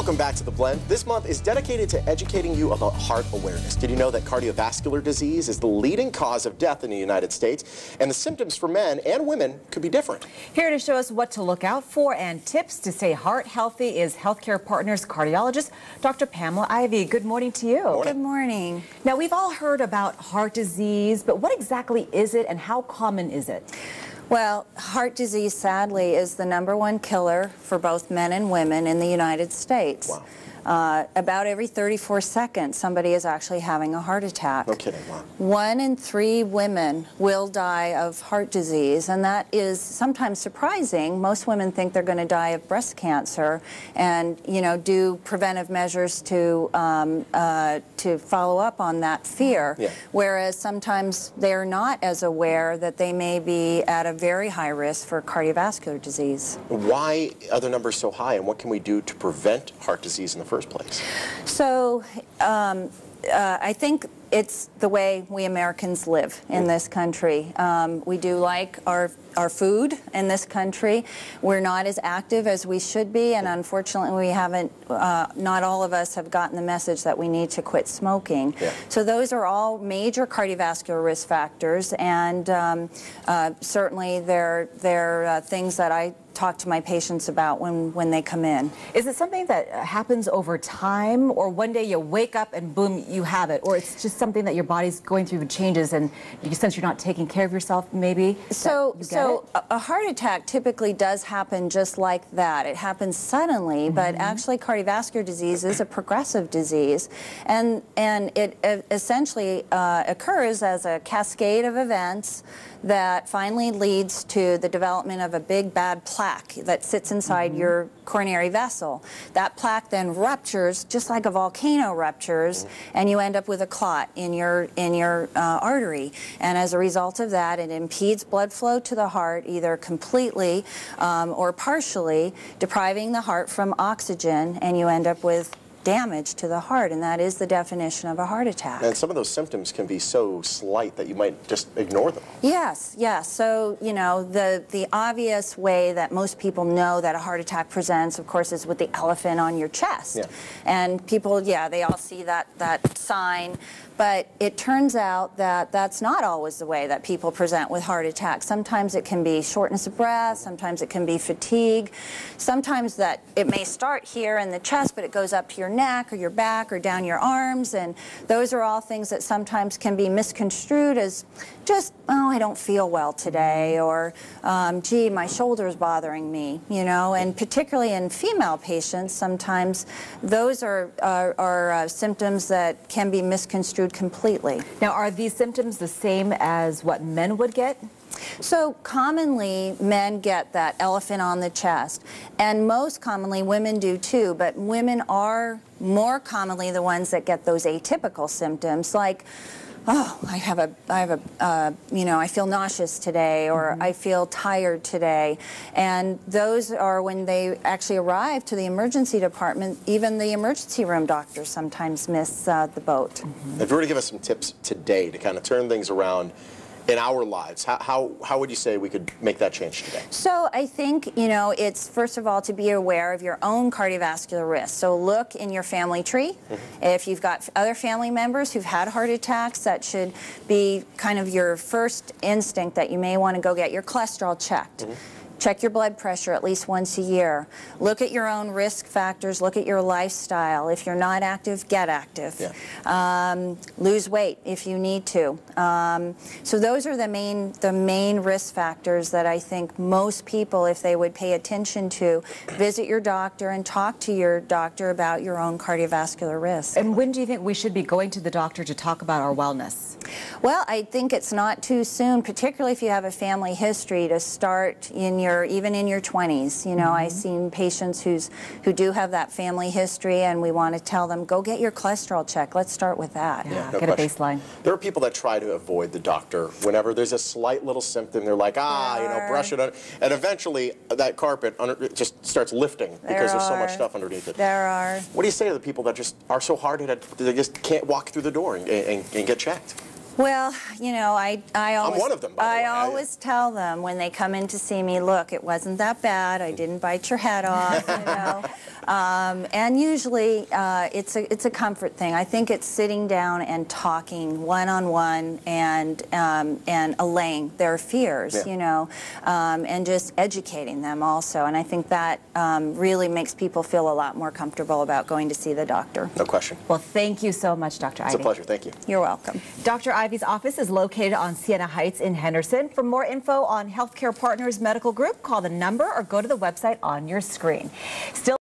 Welcome back to The Blend. This month is dedicated to educating you about heart awareness. Did you know that cardiovascular disease is the leading cause of death in the United States? And the symptoms for men and women could be different. Here to show us what to look out for and tips to stay heart healthy is Healthcare Partners cardiologist Dr. Pamela Ivey. Good morning to you. Good morning. Now, we've all heard about heart disease, but what exactly is it and how common is it? Well, heart disease, sadly, is the #1 killer for both men and women in the United States. Wow. About every 34 seconds, somebody is actually having a heart attack. No kidding, wow. 1 in 3 women will die of heart disease, and that is sometimes surprising. Most women think they're going to die of breast cancer and, do preventive measures to follow up on that fear, whereas sometimes they're not as aware that they may be at a very high risk for cardiovascular disease. Why are the numbers so high, and what can we do to prevent heart disease in the first place? So I think it's the way we Americans live in this country. We do like our food in this country. We're not as active as we should be, and unfortunately we haven't, not all of us have gotten the message that we need to quit smoking. So those are all major cardiovascular risk factors, and certainly they're things that I talk to my patients about when they come in. Is it something that happens over time, or one day you wake up and boom, you have it, or it's just something that your body's going through changes and since you're not taking care of yourself, maybe? So a heart attack typically does happen just like that. It happens suddenly, but actually cardiovascular disease is a progressive disease, and it essentially occurs as a cascade of events that finally leads to the development of a big bad plaque that sits inside your coronary vessel. That plaque then ruptures, just like a volcano ruptures, and you end up with a clot in your artery. And as a result of that, it impedes blood flow to the heart, either completely or partially, depriving the heart from oxygen, and you end up with damage to the heart, and that is the definition of a heart attack. And some of those symptoms can be so slight that you might just ignore them. Yes, yes. So, the obvious way that most people know that a heart attack presents, of course, is with the elephant on your chest. And people, they all see that sign. But it turns out that that's not always the way that people present with heart attacks. Sometimes it can be shortness of breath, sometimes it can be fatigue, sometimes that it may start here in the chest, but it goes up to your neck or your back or down your arms, and those are all things that sometimes can be misconstrued as just, oh, I don't feel well today, or gee, my shoulder's bothering me, and particularly in female patients, sometimes those are symptoms that can be misconstrued completely. Now, are these symptoms the same as what men would get? So commonly men get that elephant on the chest, and most commonly women do too, but women are more commonly the ones that get those atypical symptoms, like, oh, I feel nauseous today, or I feel tired today. And those are when they actually arrive to the emergency department. Even the emergency room doctors sometimes miss the boat. If you were to give us some tips today to kind of turn things around in our lives, how would you say we could make that change today? So I think, it's first of all to be aware of your own cardiovascular risk. So look in your family tree. If you've got other family members who've had heart attacks, that should be kind of your first instinct that you may want to go get your cholesterol checked. Check your blood pressure at least once a year. Look at your own risk factors. Look at your lifestyle. If you're not active, get active. Lose weight if you need to. So those are the main risk factors that I think most people, if they would pay attention to, visit your doctor and talk to your doctor about your own cardiovascular risk. And when do you think we should be going to the doctor to talk about our wellness? Well, I think it's not too soon, particularly if you have a family history, to start even in your 20s. I've seen patients who do have that family history, and we want to tell them, go get your cholesterol check. Let's start with that. No get question. A baseline. There are people that try to avoid the doctor whenever there's a slight little symptom. They're like, brush it on, and eventually that carpet just starts lifting because there's so much stuff underneath it. There are. What do you say to the people that just are so hard-headed they just can't walk through the door and get checked? Well, you know, I always, I'm one of them, by the way. I always tell them when they come in to see me, look, it wasn't that bad. I didn't bite your head off, you know. And usually it's a comfort thing. I think it's sitting down and talking one-on-one and allaying their fears, you know, and just educating them also. And I think that really makes people feel a lot more comfortable about going to see the doctor. No question. Well, thank you so much, Dr. Ivey. It's a pleasure. Thank you. You're welcome. Dr. Ivey's office is located on Siena Heights in Henderson. For more info on Healthcare Partners Medical Group, call the number or go to the website on your screen. Still